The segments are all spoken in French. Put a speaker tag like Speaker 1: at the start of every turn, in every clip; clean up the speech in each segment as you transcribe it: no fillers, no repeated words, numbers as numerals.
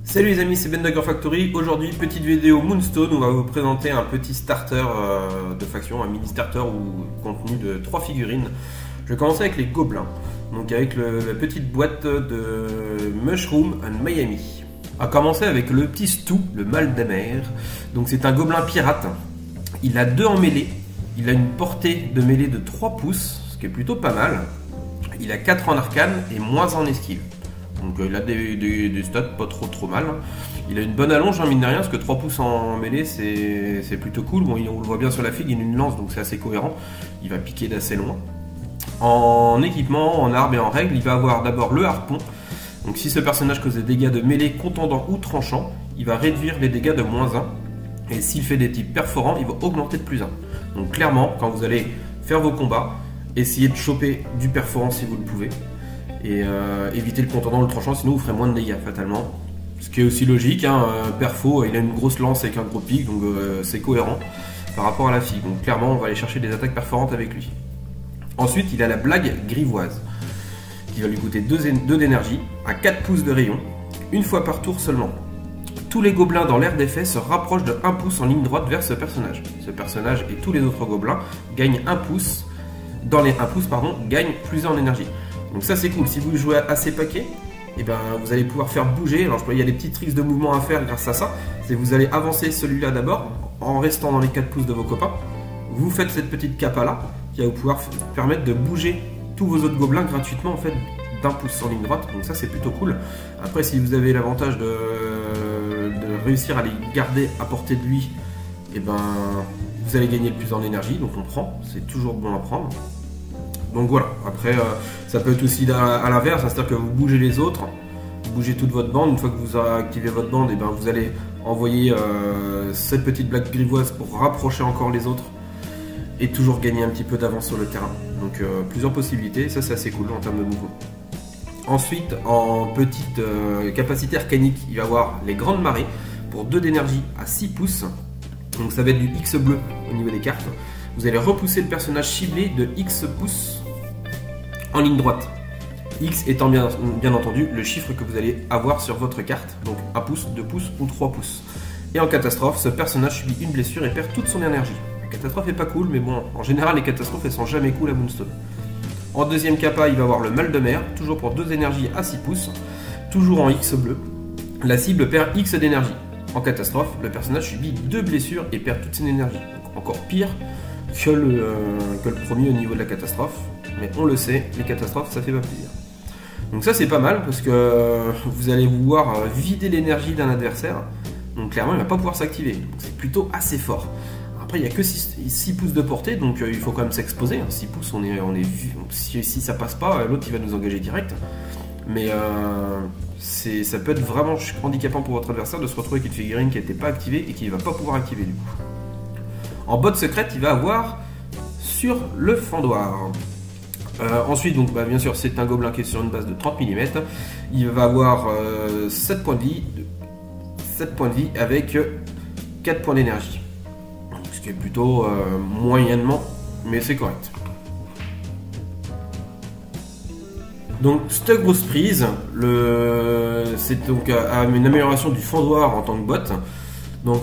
Speaker 1: Salut les amis, c'est Ben de Gun Factory. Aujourd'hui, petite vidéo Moonstone. On va vous présenter un petit starter de faction, un mini starter contenu de 3 figurines. Je vais commencer avec les gobelins. Donc avec la petite boîte de Mushroom and Miami. A commencer avec le petit Stu, le mal de mer. Donc c'est un gobelin pirate. Il a 2 en mêlée. Il a une portée de mêlée de 3 pouces, ce qui est plutôt pas mal. Il a 4 en arcane et moins en esquive. Donc il a des stats pas trop mal. Il a une bonne allonge, mine de rien, parce que 3 pouces en mêlée c'est plutôt cool. Bon, on le voit bien sur la figue, il a une lance, donc c'est assez cohérent. Il va piquer d'assez loin. En équipement, en arme et en règle, il va avoir d'abord le harpon. Donc si ce personnage cause des dégâts de mêlée contendant ou tranchant, il va réduire les dégâts de -1. Et s'il fait des types perforants, il va augmenter de +1. Donc clairement, quand vous allez faire vos combats, essayez de choper du perforant si vous le pouvez. Et éviter le contendant, le tranchant, sinon vous ferez moins de dégâts fatalement. Ce qui est aussi logique, hein, perfo, il a une grosse lance avec un gros pic, donc c'est cohérent par rapport à la figue. Donc clairement, on va aller chercher des attaques perforantes avec lui. Ensuite, il a la blague grivoise, qui va lui coûter 2 d'énergie, à 4 pouces de rayon, une fois par tour seulement. Tous les gobelins dans l'aire d'effet se rapprochent de 1 pouce en ligne droite vers ce personnage. Ce personnage et tous les autres gobelins gagnent 1 pouce, gagnent +1 en énergie. Donc ça c'est cool, si vous jouez assez paquet, et ben vous allez pouvoir faire bouger. Alors il y a des petits tricks de mouvement à faire grâce à ça. C'est vous allez avancer celui-là d'abord, en restant dans les 4 pouces de vos copains. Vous faites cette petite capa là, qui va vous pouvoir permettre de bouger tous vos autres gobelins gratuitement en fait d'1 pouce en ligne droite. Donc ça c'est plutôt cool. Après si vous avez l'avantage de réussir à les garder à portée de lui, et ben vous allez gagner le plus en énergie, donc on prend, c'est toujours bon à prendre. Donc voilà, après ça peut être aussi à l'inverse, c'est-à-dire que vous bougez les autres, vous bougez toute votre bande. Une fois que vous avez activé votre bande, et ben vous allez envoyer cette petite blague grivoise pour rapprocher encore les autres et toujours gagner un petit peu d'avance sur le terrain. Donc plusieurs possibilités, ça c'est assez cool en termes de mouvement. Ensuite, en petite capacité arcanique, il va avoir les grandes marées pour 2 d'énergie à 6 pouces. Donc ça va être du X bleu au niveau des cartes. Vous allez repousser le personnage ciblé de X pouces en ligne droite. X étant bien entendu le chiffre que vous allez avoir sur votre carte. Donc 1 pouce, 2 pouces ou 3 pouces. Et en catastrophe, ce personnage subit une blessure et perd toute son énergie. La catastrophe est pas cool, mais bon, en général les catastrophes elles sont jamais cool à Moonstone. En deuxième capa, il va avoir le mal de mer, toujours pour 2 énergies à 6 pouces, toujours en X bleu. La cible perd X d'énergie. En catastrophe, le personnage subit 2 blessures et perd toute son énergie. Donc encore pire que le premier au niveau de la catastrophe. Mais on le sait, les catastrophes ça fait pas plaisir. Donc ça c'est pas mal parce que vous allez vouloir vider l'énergie d'un adversaire. Donc clairement il va pas pouvoir s'activer. Donc c'est plutôt assez fort. Après il n'y a que 6 pouces de portée, donc il faut quand même s'exposer. 6 pouces on est vu. Donc, si ça passe pas, l'autre il va nous engager direct. Mais ça peut être vraiment handicapant pour votre adversaire de se retrouver avec une figurine qui n'était pas activée et qui ne va pas pouvoir activer du coup. En botte secrète, il va avoir sur le fendoir. Ensuite, donc, bien sûr, c'est un gobelin qui est sur une base de 30 mm. Il va avoir 7 points de vie avec 4 points d'énergie. Ce qui est plutôt moyennement, mais c'est correct. Donc, cette grosse prise, c'est donc une amélioration du fendoir en tant que botte. Donc,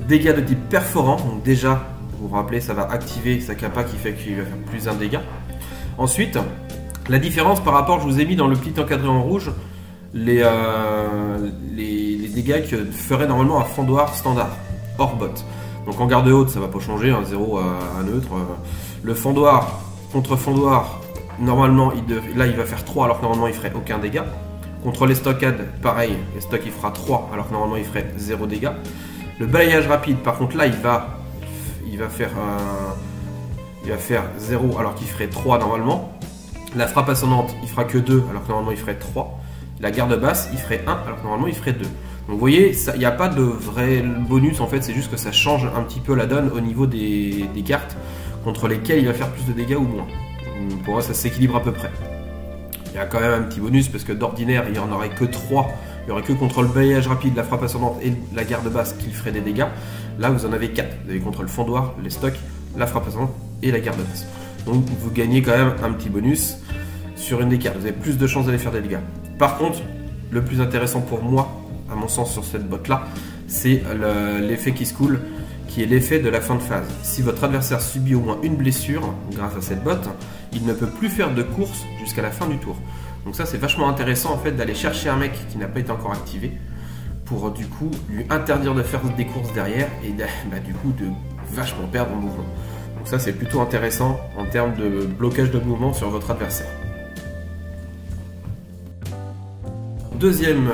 Speaker 1: dégâts de type perforant, donc déjà, vous vous rappelez, ça va activer sa capa qui fait qu'il va faire plus 1 dégât. Ensuite, la différence par rapport, je vous ai mis dans le petit encadré en rouge, les dégâts que ferait normalement un fendoir standard, hors bot. Donc en garde haute, ça va pas changer, 0 à neutre. Le fendoir, contre fendoir, normalement, là il va faire 3 alors que normalement il ferait aucun dégât. Contre les stockades, pareil, les stocks il fera 3 alors que normalement il ferait 0 dégâts. Le balayage rapide, par contre, là, il va faire 0 alors qu'il ferait 3 normalement. La frappe ascendante, il fera que 2 alors que normalement il ferait 3. La garde basse, il ferait 1 alors que normalement il ferait 2. Donc vous voyez, il n'y a pas de vrai bonus en fait, c'est juste que ça change un petit peu la donne au niveau des cartes contre lesquelles il va faire plus de dégâts ou moins. Pour moi, ça s'équilibre à peu près. Il y a quand même un petit bonus parce que d'ordinaire, il n'y en aurait que 3. Il n'y aurait que contre le balayage rapide, la frappe ascendante et la garde basse qui ferait des dégâts. Là, vous en avez 4. Vous avez contre le fendoir, les stocks, la frappe ascendante et la garde basse. Donc, vous gagnez quand même un petit bonus sur une des cartes. Vous avez plus de chances d'aller faire des dégâts. Par contre, le plus intéressant pour moi, à mon sens, sur cette botte là, c'est l'effet qui se coule, qui est l'effet de la fin de phase. Si votre adversaire subit au moins une blessure grâce à cette botte, il ne peut plus faire de course jusqu'à la fin du tour. Donc ça c'est vachement intéressant en fait d'aller chercher un mec qui n'a pas été encore activé pour du coup lui interdire de faire des courses derrière et du coup de vachement perdre en mouvement. Donc ça c'est plutôt intéressant en termes de blocage de mouvement sur votre adversaire. Deuxième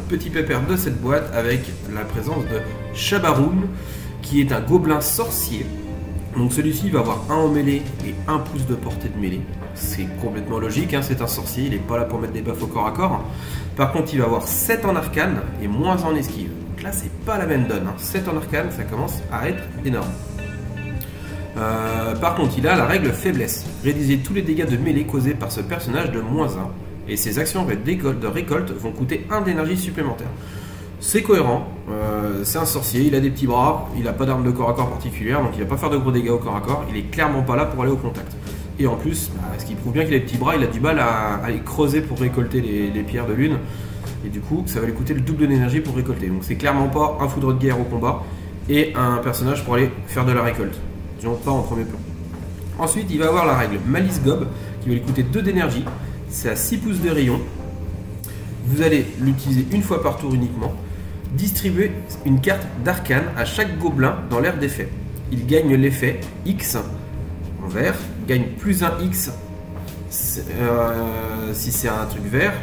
Speaker 1: petit pépère de cette boîte avec la présence de Shabaroon, qui est un gobelin sorcier. Donc celui-ci va avoir 1 en mêlée et 1 pouce de portée de mêlée. C'est complètement logique, hein, c'est un sorcier, il n'est pas là pour mettre des buffs au corps à corps. Par contre il va avoir 7 en arcane et moins en esquive. Donc là c'est pas la même donne, hein. 7 en arcane ça commence à être énorme. Par contre il a la règle faiblesse. Réduisez tous les dégâts de mêlée causés par ce personnage de -1. Et ses actions de récolte vont coûter 1 d'énergie supplémentaire. C'est cohérent, c'est un sorcier, il a des petits bras, il n'a pas d'arme de corps à corps particulière, donc il va pas faire de gros dégâts au corps à corps, il est clairement pas là pour aller au contact. Et en plus, ce qui prouve bien qu'il a des petits bras, il a du mal à aller creuser pour récolter les pierres de lune, et du coup ça va lui coûter le double d'énergie pour récolter. Donc c'est clairement pas un foudre de guerre au combat, et un personnage pour aller faire de la récolte, disons pas en premier plan. Ensuite il va avoir la règle Malice Gob, qui va lui coûter 2 d'énergie, c'est à 6 pouces de rayon. Vous allez l'utiliser une fois par tour uniquement. Distribuer une carte d'arcane à chaque gobelin dans l'aire d'effet. Il gagne l'effet X en vert, gagne plus 1 X si c'est un truc vert.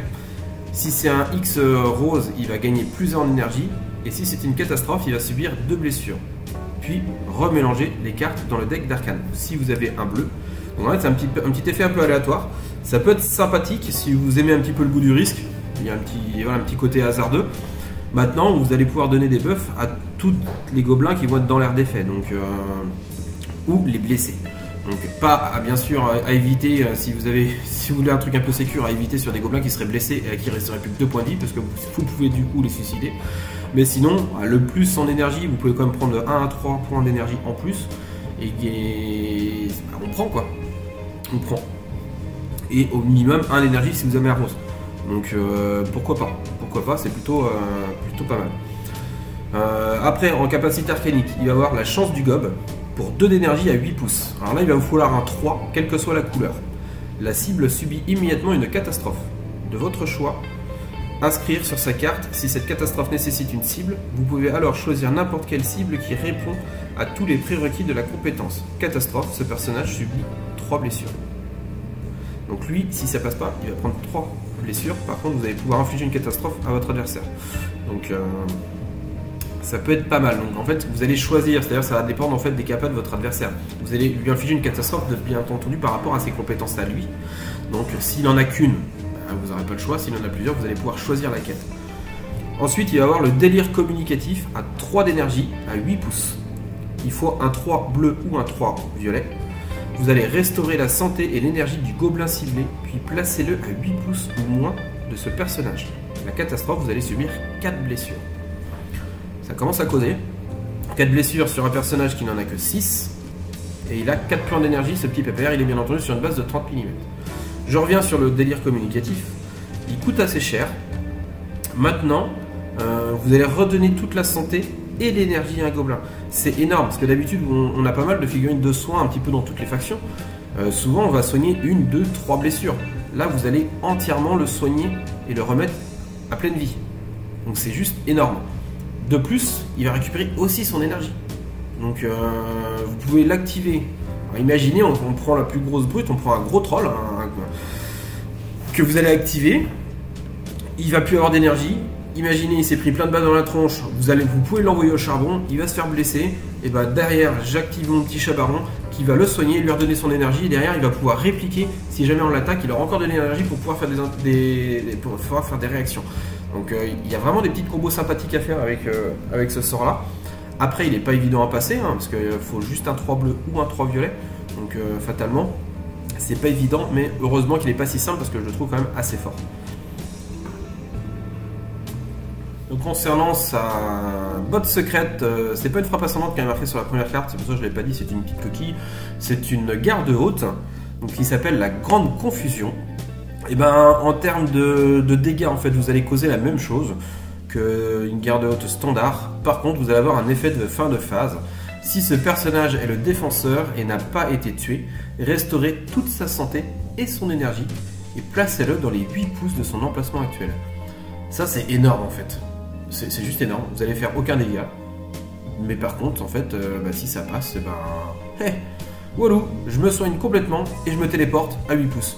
Speaker 1: Si c'est un X rose, il va gagner plus 1 en énergie. Et si c'est une catastrophe, il va subir 2 blessures. Puis remélanger les cartes dans le deck d'arcane. Si vous avez un bleu, donc en fait, c'est un petit effet un peu aléatoire. Ça peut être sympathique si vous aimez un petit peu le goût du risque. Il y a un petit côté hasardeux. Maintenant, vous allez pouvoir donner des buffs à tous les gobelins qui vont être dans l'aire d'effet, donc ou les blessés. Donc pas bien sûr à éviter si vous voulez un truc un peu sécure, à éviter sur des gobelins qui seraient blessés et à qui resterait plus que 2 points de vie, parce que vous pouvez du coup les suicider. Mais sinon, le plus en énergie, vous pouvez quand même prendre de 1 à 3 points d'énergie en plus. Et on prend quoi. On prend. Et au minimum 1 d'énergie si vous avez un rose. Donc pourquoi pas. Pourquoi pas, c'est plutôt pas mal. Après, en capacité arcanique, il va avoir la chance du gob pour 2 d'énergie à 8 pouces. Alors là, il va vous falloir un 3, quelle que soit la couleur. La cible subit immédiatement une catastrophe de votre choix. Inscrire sur sa carte, si cette catastrophe nécessite une cible, vous pouvez alors choisir n'importe quelle cible qui répond à tous les prérequis de la compétence. Catastrophe, ce personnage subit 3 blessures. Donc lui, si ça passe pas, il va prendre 3 blessures. Par contre, vous allez pouvoir infliger une catastrophe à votre adversaire. Donc ça peut être pas mal. Donc en fait, vous allez choisir, c'est-à-dire ça va dépendre en fait des capas de votre adversaire. Vous allez lui infliger une catastrophe, bien entendu, par rapport à ses compétences à lui. Donc s'il en a qu'une, vous n'aurez pas le choix. S'il en a plusieurs, vous allez pouvoir choisir laquelle. Ensuite, il va y avoir le délire communicatif à 3 d'énergie à 8 pouces. Il faut un 3 bleu ou un 3 violet. Vous allez restaurer la santé et l'énergie du gobelin ciblé, puis placez-le à 8 pouces ou moins de ce personnage. La catastrophe, vous allez subir 4 blessures. Ça commence à causer. 4 blessures sur un personnage qui n'en a que 6. Et il a 4 points d'énergie, ce petit pépère. Il est bien entendu sur une base de 30 mm. Je reviens sur le délire communicatif. Il coûte assez cher. Maintenant, vous allez redonner toute la santé et l'énergie à un gobelin. C'est énorme, parce que d'habitude, on a pas mal de figurines de soins un petit peu dans toutes les factions. Souvent, on va soigner 1, 2, 3 blessures. Là, vous allez entièrement le soigner et le remettre à pleine vie. Donc c'est juste énorme. De plus, il va récupérer aussi son énergie. Donc vous pouvez l'activer. Imaginez, on prend la plus grosse brute, on prend un gros troll que vous allez activer. Il va plus avoir d'énergie. Imaginez, il s'est pris plein de balles dans la tronche. Vous pouvez l'envoyer au charbon. Il va se faire blesser. Et bah derrière, j'active mon petit chabaron qui va le soigner, lui redonner son énergie. Et derrière, il va pouvoir répliquer. Si jamais on l'attaque, il aura encore de l'énergie pour pouvoir faire des réactions. Donc il y a vraiment des petites combos sympathiques à faire avec ce sort-là. Après, il n'est pas évident à passer, hein, parce qu'il faut juste un 3 bleu ou un 3 violet. Donc fatalement, c'est pas évident, mais heureusement qu'il n'est pas si simple parce que je le trouve quand même assez fort. Donc concernant sa botte secrète, c'est pas une frappe ascendante qui est marquée sur la première carte, c'est pour ça que je ne l'ai pas dit, c'est une petite coquille. C'est une garde haute, donc qui s'appelle la Grande Confusion. Et ben en termes de dégâts, en fait, vous allez causer la même chose qu'une garde haute standard. Par contre, vous allez avoir un effet de fin de phase. Si ce personnage est le défenseur et n'a pas été tué, restaurez toute sa santé et son énergie et placez-le dans les 8 pouces de son emplacement actuel. Ça c'est énorme en fait. C'est juste énorme, vous allez faire aucun dégât. Mais par contre, en fait, si ça passe, walou, je me soigne complètement et je me téléporte à 8 pouces.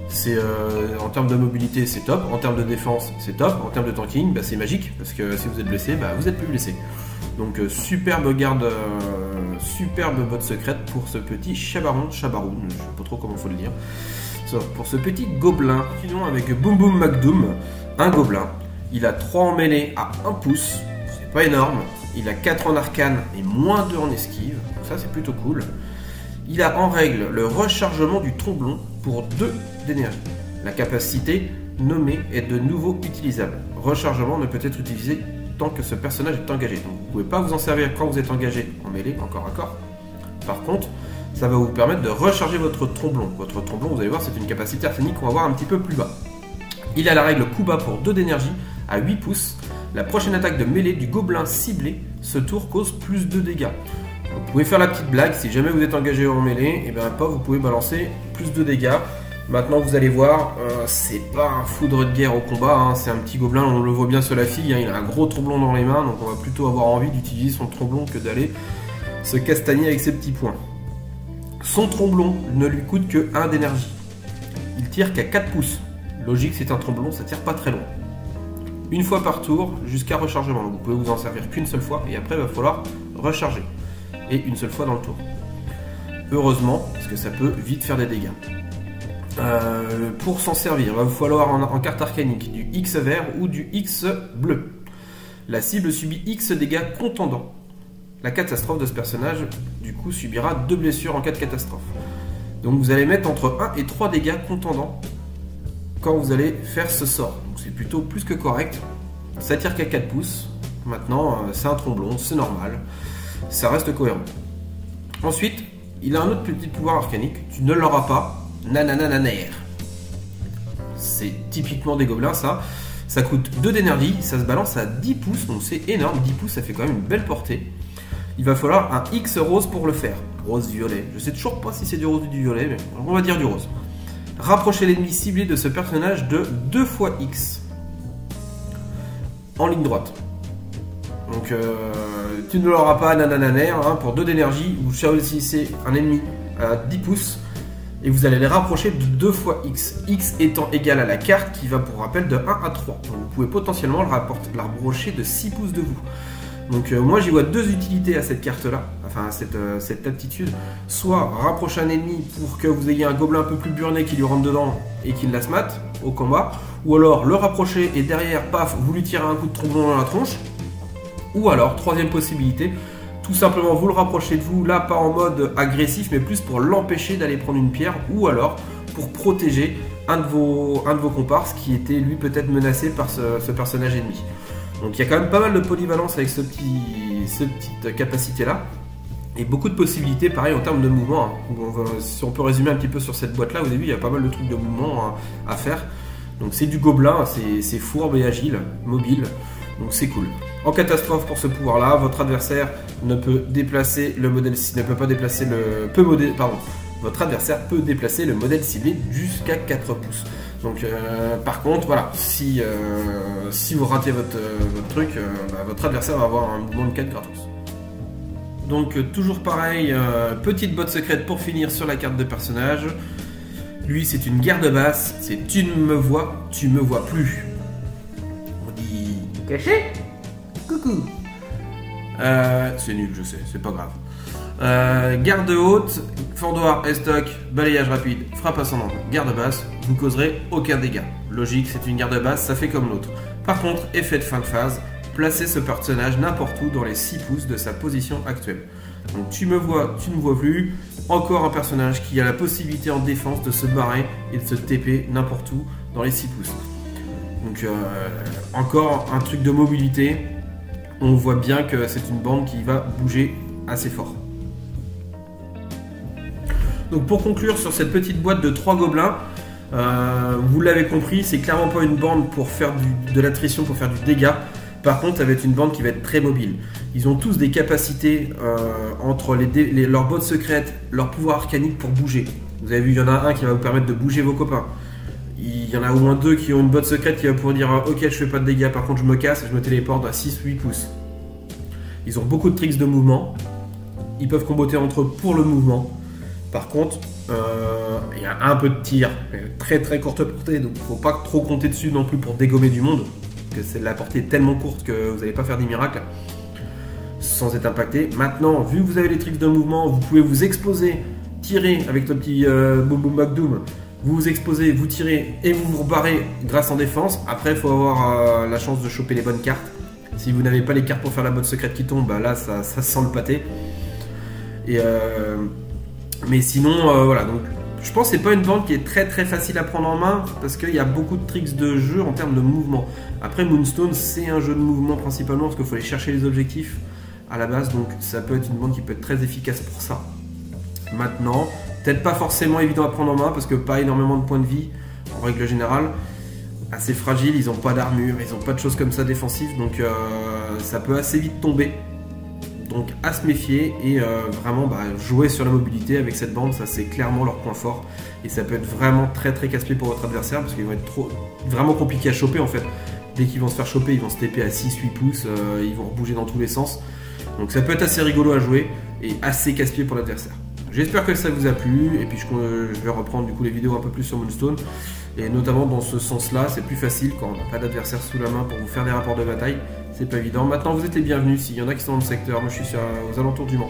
Speaker 1: C'est en termes de mobilité, c'est top. En termes de défense, c'est top. En termes de tanking, c'est magique parce que si vous êtes blessé, vous êtes plus blessé. Donc superbe garde, superbe botte secrète pour ce petit Chabaroun, je sais pas trop comment faut le dire. Pour ce petit gobelin. Continuons avec Boom Boom McDoom, un gobelin. Il a 3 en mêlée à 1 pouce, c'est pas énorme. Il a 4 en arcane et moins 2 en esquive, donc ça c'est plutôt cool. Il a en règle le rechargement du tromblon pour 2 d'énergie. La capacité nommée est de nouveau utilisable. Rechargement ne peut être utilisé tant que ce personnage est engagé. Donc vous ne pouvez pas vous en servir quand vous êtes engagé en mêlée, encore à corps. Par contre, ça va vous permettre de recharger votre tromblon. Votre tromblon, vous allez voir, c'est une capacité arsénique qu'on va voir un petit peu plus bas. Il a la règle coup bas pour 2 d'énergie à 8 pouces. La prochaine attaque de mêlée du gobelin ciblé, ce tour cause plus de dégâts. Vous pouvez faire la petite blague, si jamais vous êtes engagé en mêlée, et bien pas vous pouvez balancer plus de dégâts. Maintenant vous allez voir, c'est pas un foudre de guerre au combat, hein, c'est un petit gobelin, on le voit bien sur la fille, hein, il a un gros tromblon dans les mains, donc on va plutôt avoir envie d'utiliser son tromblon que d'aller se castagner avec ses petits poings. Son tromblon ne lui coûte que 1 d'énergie. Il tire qu'à 4 pouces. Logique, c'est un tromblon, ça tire pas très loin. Une fois par tour jusqu'à rechargement, donc vous pouvez vous en servir qu'une seule fois et après il va falloir recharger. Et une seule fois dans le tour. Heureusement, parce que ça peut vite faire des dégâts. Pour s'en servir, il va vous falloir en carte arcanique du X vert ou du X bleu. La cible subit X dégâts contendants. La catastrophe de ce personnage, du coup, subira 2 blessures en cas de catastrophe. Donc vous allez mettre entre 1 et 3 dégâts contendants quand vous allez faire ce sort. Donc c'est plutôt plus que correct. Ça tire qu'à 4 pouces. Maintenant, c'est un tromblon, c'est normal. Ça reste cohérent. Ensuite, il a un autre petit pouvoir arcanique. Tu ne l'auras pas. Nananananer. C'est typiquement des gobelins, ça. Ça coûte 2 d'énergie. Ça se balance à 10 pouces. Donc c'est énorme. 10 pouces, ça fait quand même une belle portée. Il va falloir un X rose pour le faire. Rose-violet. Je sais toujours pas si c'est du rose ou du violet, mais on va dire du rose. Rapprochez l'ennemi ciblé de ce personnage de 2 fois X. En ligne droite. Donc tu ne l'auras pas nanananer, hein, pour 2 d'énergie. Vous choisissez un ennemi à 10 pouces et vous allez les rapprocher de 2 fois X. X étant égal à la carte qui va pour rappel de 1 à 3. Donc vous pouvez potentiellement la rapprocher de 6 pouces de vous. Donc moi j'y vois 2 utilités à cette carte là, enfin à cette aptitude. Soit rapprocher un ennemi pour que vous ayez un gobelin un peu plus burné qui lui rentre dedans et qui la smat au combat. Ou alors le rapprocher et derrière, paf, vous lui tirez un coup de tromblon dans la tronche. Ou alors, troisième possibilité, tout simplement vous le rapprochez de vous, là pas en mode agressif, mais plus pour l'empêcher d'aller prendre une pierre, ou alors pour protéger un de vos comparses qui était lui peut-être menacé par ce personnage ennemi. Donc il y a quand même pas mal de polyvalence avec cette petite capacité là, et beaucoup de possibilités pareil en termes de mouvement. Si on peut résumer un petit peu sur cette boîte là, vous avez vu il y a pas mal de trucs de mouvement à faire. Donc c'est du gobelin, c'est fourbe et agile, mobile. Donc c'est cool. En catastrophe pour ce pouvoir là, votre adversaire ne peut déplacer le modèle, votre adversaire peut déplacer le modèle ciblé jusqu'à 4 pouces. Donc par contre voilà, si vous ratez votre truc, votre adversaire va avoir un mouvement de 4 gratos. Donc toujours pareil, petite botte secrète pour finir sur la carte de personnage. Lui c'est une garde basse, c'est tu me vois plus. On dit caché. Coucou. C'est nul, je sais, c'est pas grave. Garde haute, fendoir, estoc, balayage rapide, frappe ascendante. Garde basse, vous causerez aucun dégât. Logique, c'est une garde basse, ça fait comme l'autre. Par contre, effet de fin de phase, placez ce personnage n'importe où dans les 6 pouces de sa position actuelle. Donc tu me vois, tu ne me vois plus. Encore un personnage qui a la possibilité en défense de se barrer et de se TP n'importe où dans les 6 pouces. Donc encore un truc de mobilité. On voit bien que c'est une bande qui va bouger assez fort. Donc pour conclure sur cette petite boîte de 3 gobelins, vous l'avez compris, c'est clairement pas une bande pour faire de l'attrition, pour faire du dégât. Par contre, ça va être une bande qui va être très mobile. Ils ont tous des capacités entre leurs bottes secrètes, leur pouvoir arcanique pour bouger. Vous avez vu, il y en a un qui va vous permettre de bouger vos copains. Il y en a au moins 2 qui ont une botte secrète qui va pouvoir dire ok, je fais pas de dégâts, par contre je me casse et je me téléporte à 6-8 pouces. Ils ont beaucoup de tricks de mouvement. Ils peuvent comboter entre eux pour le mouvement. Par contre, il y a un peu de tir, très très courte portée, donc il ne faut pas trop compter dessus non plus pour dégommer du monde. Parce que la portée est tellement courte que vous n'allez pas faire des miracles sans être impacté. Maintenant, vu que vous avez les tricks de mouvement, vous pouvez vous exposer, tirer avec le petit Boom Boom Back Doom. Vous vous exposez, vous tirez et vous vous rebarrez grâce en défense. Après, il faut avoir la chance de choper les bonnes cartes. Si vous n'avez pas les cartes pour faire la botte secrète qui tombe, bah là, ça sent le pâté. Et mais sinon, voilà. Donc, je pense que c'est pas une bande qui est très très facile à prendre en main parce qu'il y a beaucoup de tricks de jeu en termes de mouvement. Après, Moonstone, c'est un jeu de mouvement principalement parce qu'il faut aller chercher les objectifs à la base. Donc, ça peut être une bande qui peut être très efficace pour ça. Maintenant, peut-être pas forcément évident à prendre en main parce que pas énormément de points de vie en règle générale. Assez fragile, ils n'ont pas d'armure, ils n'ont pas de choses comme ça défensives, donc ça peut assez vite tomber. Donc à se méfier et vraiment jouer sur la mobilité avec cette bande, ça c'est clairement leur point fort. Et ça peut être vraiment très très casse-pied pour votre adversaire parce qu'ils vont être vraiment compliqués à choper en fait. Dès qu'ils vont se faire choper, ils vont se TP à 6-8 pouces, ils vont bouger dans tous les sens. Donc ça peut être assez rigolo à jouer et assez casse-pied pour l'adversaire. J'espère que ça vous a plu et puis je vais reprendre du coup les vidéos un peu plus sur Moonstone. Et notamment dans ce sens-là, c'est plus facile quand on n'a pas d'adversaire sous la main pour vous faire des rapports de bataille. C'est pas évident. Maintenant, vous êtes les bienvenus. S'il y en a qui sont dans le secteur, moi je suis aux alentours du Mans.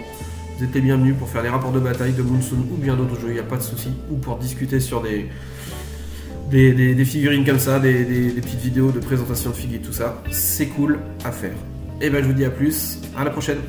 Speaker 1: Vous êtes les bienvenus pour faire des rapports de bataille de Moonstone ou bien d'autres jeux, il n'y a pas de souci. Ou pour discuter sur des figurines comme ça, des petites vidéos de présentation de figues et tout ça. C'est cool à faire. Et ben je vous dis à plus, à la prochaine.